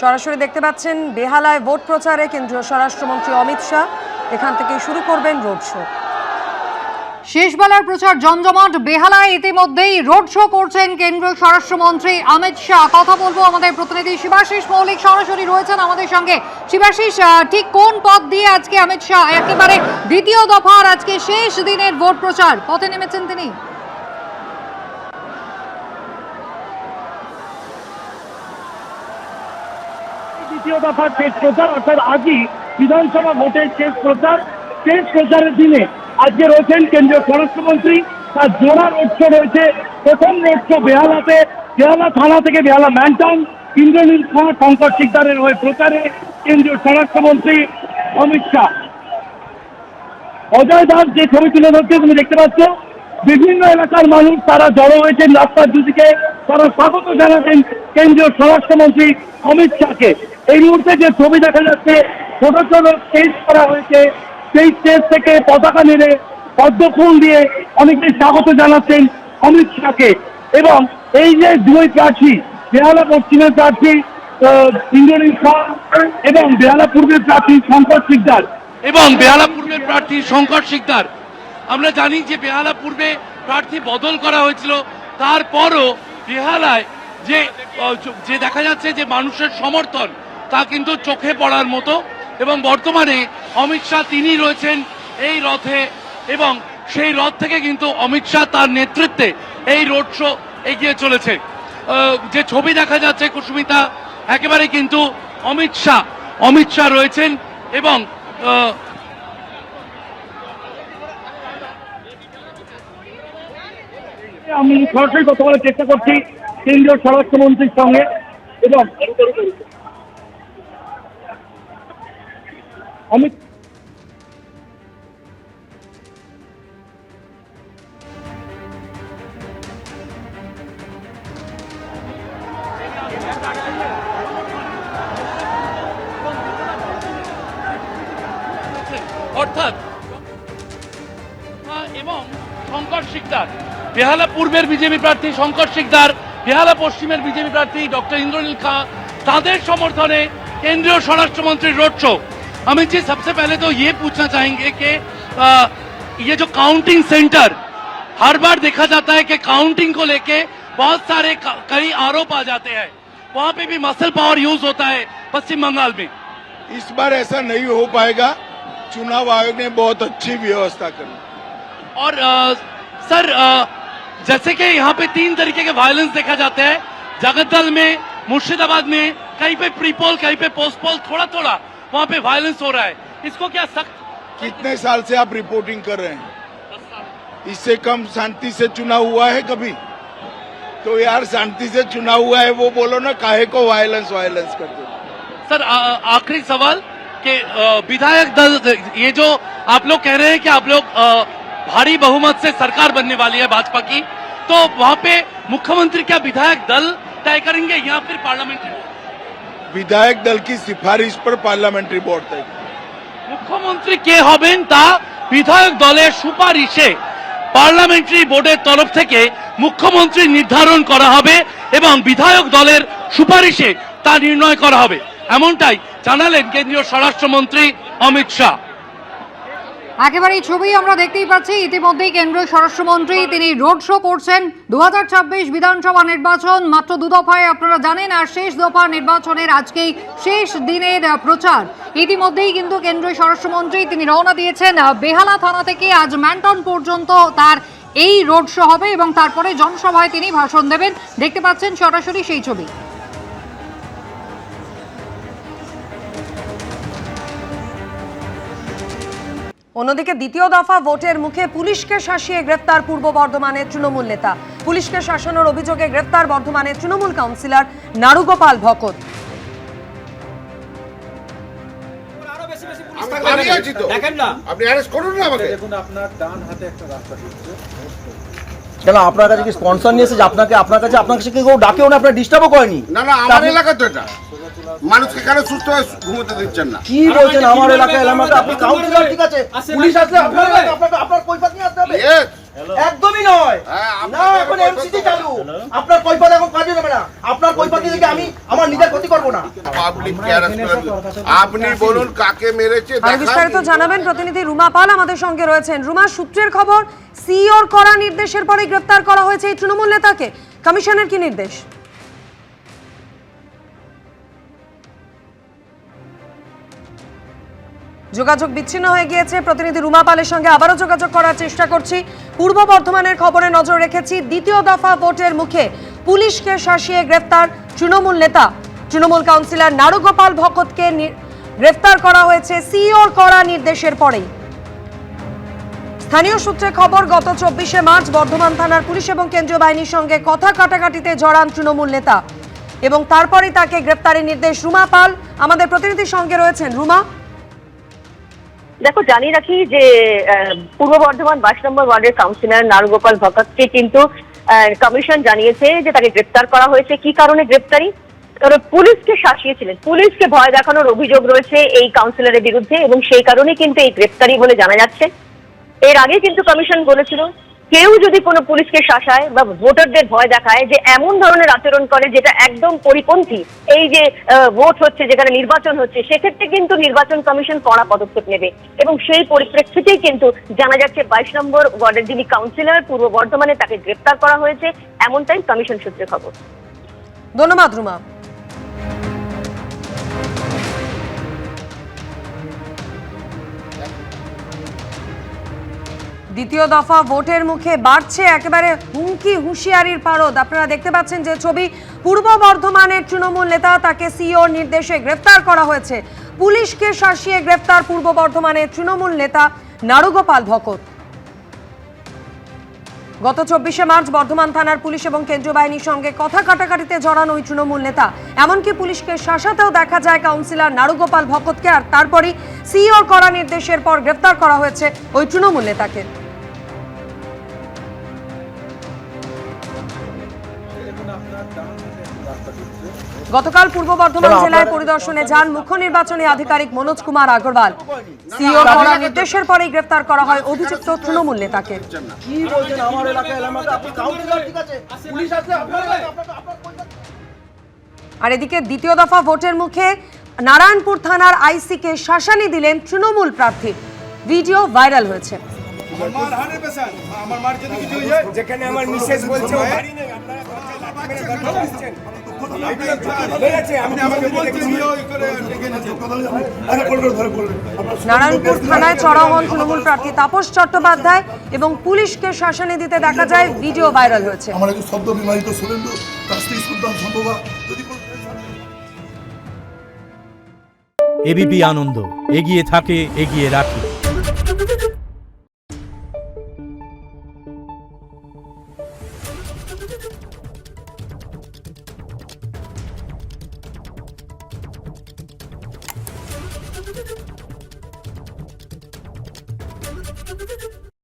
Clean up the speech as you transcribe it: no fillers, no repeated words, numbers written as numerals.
সরাসরি দেখতে পাচ্ছেন বেহালায় ভোট প্রচারে কেন্দ্রীয় স্বরাষ্ট্রমন্ত্রী অমিত শাহ এখান থেকে শুরু করবেন রোড শো। শেষবেলার প্রচার জমজমাট বেহালায় ইতিমধ্যেই রোড শো করছেন কেন্দ্রীয় স্বরাষ্ট্রমন্ত্রী অমিত শাহ। কথা বলবো আমাদের প্রতিনিধি শিবাশিস মৌলিক সরাসরি রয়েছেন আমাদের সঙ্গে। শিবাশিস, ঠিক কোন পথ দিয়ে আজকে অমিত শাহ একেবারে দ্বিতীয় দফার আজকে শেষ দিনের ভোট প্রচার পথে নেমেছেন তিনি? দ্বিতীয় দফার শেষ প্রচার, অর্থাৎ আজই বিধানসভা ভোটের শেষ প্রচার। শেষ প্রচারের দিনে আজকে রয়েছেন কেন্দ্রীয় স্বরাষ্ট্রমন্ত্রী। তার জোড়া রোড শো রয়েছে। প্রথম রোড শো বেহালাতে, বেহালা থানা থেকে বেহালা ম্যানটাউন। ইন্দ্রনীল খাঁ শঙ্কর শিকদারের হয়ে প্রচারে কেন্দ্রীয় স্বরাষ্ট্রমন্ত্রী অমিত শাহ। অজয় দাস যে ছবি তুলে ধরছে তুমি দেখতে পাচ্ছ, বিভিন্ন এলাকার মানুষ তারা জড়ো হয়েছেন রাস্তার দুদিকে। তারা স্বাগত জানাতেন কেন্দ্রীয় স্বরাষ্ট্রমন্ত্রী অমিত শাহকে। এই মুহূর্তে যে ছবি দেখা যাচ্ছে, ছোট ছোট স্টেজ করা হয়েছে, সেই স্টেজ থেকে পতাকা নেড়ে পদ্মফুল দিয়ে অনেকে স্বাগত জানাচ্ছেন অমিত শাহকে। এবং এই যে দুই প্রার্থী, বেহালা পশ্চিমের প্রার্থী ইন্দ্রনীল খাঁ এবং বেহালা পূর্বের প্রার্থী শঙ্কর শিকদার আমরা জানি যে বেহালা পূর্বে প্রার্থী বদল করা হয়েছিল, তারপরও বেহালায় যে দেখা যাচ্ছে যে মানুষের সমর্থন তা কিন্তু চোখে পড়ার মতো। এবং বর্তমানে অমিত শাহ তিনি রয়েছেন এই রথে, এবং সেই রথ থেকে কিন্তু অমিত শাহ তার নেতৃত্বে এই রোড শো এগিয়ে চলেছে। যে ছবি দেখা যাচ্ছে কুসুমিতা, একেবারে কিন্তু অমিত শাহ রয়েছেন। এবং আমি সরাসরি কথা বলার চেষ্টা করছি কেন্দ্রীয় স্বরাষ্ট্রমন্ত্রীর সঙ্গে। এবং অমিত অর্থাৎ এবং শঙ্কর শিকদার, বেহালা পূর্বের বিজেপি প্রার্থী শঙ্কর শিকদার, বেহালা পশ্চিমের বিজেপি প্রার্থী ডক্টর इंद्रनील खां, তাদের সমর্থনে কেন্দ্রীয় স্বরাষ্ট্রমন্ত্রী रोड शो। अमित जी, सबसे पहले तो ये पूछना चाहेंगे कि ये जो काउंटिंग सेंटर हर बार देखा जाता है कि काउंटिंग को लेके बहुत सारे कई आरोप आ जाते हैं, वहां पे भी मसल पावर यूज होता है पश्चिम बंगाल में। इस बार ऐसा नहीं हो पाएगा। चुनाव आयोग ने बहुत अच्छी व्यवस्था करी। और सर, जैसे कि यहाँ पे 3 तरीके के वायलेंस देखा जाता है, जगतदल में, मुर्शिदाबाद में, कहीं पे प्रीपोल, कहीं पे पोस्टपोल, थोड़ा थोड़ा वहाँ पे वायलेंस हो रहा है। इसको क्या सख्त? कितने साल से आप रिपोर्टिंग कर रहे हैं? इससे कम शांति से चुनाव हुआ है कभी? तो यार शांति से चुनाव हुआ है वो बोलो ना, काहे को वायलेंस करते? सर, आखिरी सवाल कि विधायक दल, ये जो आप लोग कह रहे हैं कि आप लोग भारी बहुमत से सरकार बनने वाली है भाजपा की, तो वहाँ पे मुख्यमंत्री क्या विधायक दल तय करेंगे या फिर पार्लियामेंट्री बोर्ड? विधायक दल की सिफारिश पर पार्लियामेंट्री बोर्ड तय। मुख्यमंत्री के हবেন তা বিধায়ক দলের সুপারিশে পার্লামেন্টারি বোর্ডের তরফ থেকে মুখ্যমন্ত্রী নির্ধারণ করা হবে এবং বিধায়ক দলের সুপারিশে তা নির্ণয় করা হবে, এমনটাই জানালেন কেন্দ্রীয় স্বরাষ্ট্রমন্ত্রী অমিত শাহ। একেবারেই ছবি আমরা দেখতেই পাচ্ছি, ইতিমধ্যেই কেন্দ্রীয় স্বরাষ্ট্রমন্ত্রী তিনি রোড শো করছেন। 2026 বিধানসভা নির্বাচন মাত্র 2 দফায় আপনারা জানেন, আর শেষ দফা নির্বাচনের আজকেই শেষ দিনের প্রচার। ইতিমধ্যেই কিন্তু কেন্দ্রীয় স্বরাষ্ট্রমন্ত্রী তিনি রওনা দিয়েছেন বেহালা থানা থেকে। আজ ম্যানটাউন পর্যন্ত তার এই রোড শো হবে এবং তারপরে জনসভায় তিনি ভাষণ দেবেন। দেখতে পাচ্ছেন সরাসরি সেই ছবি। অন্যদিকে দ্বিতীয় দফা ভোটের মুখে পুলিশকে শাসিয়ে গ্রেফতার পূর্ব বর্ধমানের তৃণমূল নেতা। পুলিশকে শাসানোর অভিযোগে গ্রেফতার বর্ধমানের তৃণমূল কাউন্সিলর নারুগোপাল ভকত। কেন আপনার কাছে কি স্পন্সর নিয়ে এসেছে? আপনার কাছে কেউ ডাকেও না, আপনার ডিস্টার্বও করেনি? না না, আমার এলাকা তো এটা, মানুষকে এখানে সুস্থ হয়ে ঘুমোতে দিচ্ছেন না। কি বলছেন? আমার এলাকায় আপনি কাউন্সিলর, ঠিক আছে, পুলিশ আসলে আপনার কৈফিয়ত নিয়ে আসতে হবে। একদমই নয়। না, এখন এমসিসি চালু। আপনার কৈফিয়ত এখন কাজে যাবে না। আপনার কৈফিয়ত থেকে আমি আমার নিজের ক্ষতি করব না। পাবলিক আপনি বলুন কাকে মেরেছে আর বিস্তারিত জানাবেন প্রতিনিধি রুমা পাল আমাদের সঙ্গে রয়েছেন। রুমা, সূত্রের খবর সিইওর করা নির্দেশের পরে গ্রেফতার করা হয়েছে এই তৃণমূল নেতাকে। কমিশনের কি নির্দেশ? যোগাযোগ বিচ্ছিন্ন হয়ে গিয়েছে। প্রতিনিধি রুমা পালের সঙ্গে আবারও যোগাযোগ করার চেষ্টা করছি। পূর্ব বর্ধমানের খবরে নজর রেখেছি। দ্বিতীয় দফা ভোটের মুখে পুলিশকে শাসিয়ে গ্রেফতার তৃণমূল নেতা, তৃণমূল কাউন্সিলর নারুগোপাল ভকতকে গ্রেফতার করা হয়েছে সিইওর করা নির্দেশের পরেই। স্থানীয় সূত্রে খবর, গত 24শে মার্চ বর্ধমান থানার পুলিশ এবং কেন্দ্রীয় বাহিনীর সঙ্গে কথা কাটাকাটিতে জড়ান তৃণমূল নেতা এবং তারপরেই তাকে গ্রেফতারের নির্দেশ। রুমা পাল আমাদের প্রতিনিধির সঙ্গে রয়েছেন। রুমা, দেখো, জানিয়ে রাখি যে পূর্ব বর্ধমান 22 নম্বর ওয়ার্ডের কাউন্সিলর নারুগোপাল ভকতকে কিন্তু কমিশন জানিয়েছে যে তাকে গ্রেপ্তার করা হয়েছে। কি কারণে গ্রেপ্তারি? কারণ পুলিশকে শাসিয়েছিলেন, পুলিশকে ভয় দেখানোর অভিযোগ রয়েছে এই কাউন্সিলরের বিরুদ্ধে এবং সেই কারণে কিন্তু এই গ্রেপ্তারি বলে জানা যাচ্ছে। এর আগে কিন্তু কমিশন বলেছিল কেউ যদি কোনো পুলিশকে শাসায় বা ভোটারদের ভয় দেখায়, যে এমন ধরনের আচরণ করে যেটা একদম পরিপন্থী এই যে ভোট হচ্ছে, যেখানে নির্বাচন হচ্ছে, সেক্ষেত্রে কিন্তু নির্বাচন কমিশন কড়া পদক্ষেপ নেবে এবং সেই পরিপ্রেক্ষিতেই কিন্তু জানা যাচ্ছে 22 নম্বর ওয়ার্ডের যিনি কাউন্সিলর পূর্ব বর্ধমানে তাকে গ্রেপ্তার করা হয়েছে, এমনটাই কমিশন সূত্রে খবর। ধন্যবাদ রুমা। দ্বিতীয় দফা ভোটের মুখে বাড়ছে একেবারে হুমকি হুঁশিয়ারির পারদ। আপনারা দেখতে পাচ্ছেন যে ছবি, পূর্ব বর্ধমানের তৃণমূল নেতা, তাকে সিইওর নির্দেশে গ্রেফতার করা হয়েছে। পুলিশকে শাসিয়ে গ্রেফতার পূর্ব বর্ধমানের তৃণমূল নেতা নারুগোপাল ভকত। গত 24শে মার্চ বর্ধমান থানার পুলিশ এবং কেন্দ্রীয় বাহিনীর সঙ্গে কথা কাটাকাটিতে জড়ান ওই তৃণমূল নেতা। এমনকি পুলিশকে শাসাতেও দেখা যায় কাউন্সিলর নারুগোপাল ভকতকে, আর তারপরই সিইওর করা নির্দেশের পর গ্রেফতার করা হয়েছে ওই তৃণমূল নেতাকে। গতকাল পূর্ব বর্ধমান জেলায় পরিদর্শনে যান মুখ্য নির্বাচনী আধিকারিক মনোজ কুমার আগরওয়াল। সিইওর করা নির্দেশের পরেই গ্রেফতার করা হয় অভিযুক্ত তৃণমূল নেতাকে। কি বলছেন? আমার এলাকায় আপনি কাউন্সিলর, ঠিক আছে, পুলিশ আছে আপনার এলাকায়, আর এদিকে দ্বিতীয় দফা ভোটের মুখে নারায়ণপুর থানার আইসিকে শাসানি দিলেন তৃণমূল প্রার্থী। ভিডিও ভাইরাল হয়েছে। যেখানে আমার মিসেস বলছে নারায়ণপুর থানায় চড়াও হন তৃণমূল প্রার্থী তাপস চট্টোপাধ্যায় এবং পুলিশকে শাসানি দিতে দেখা যায়। ভিডিও ভাইরাল হয়েছে। এবিপি আনন্দ, এগিয়ে থাকে, এগিয়ে রাখে।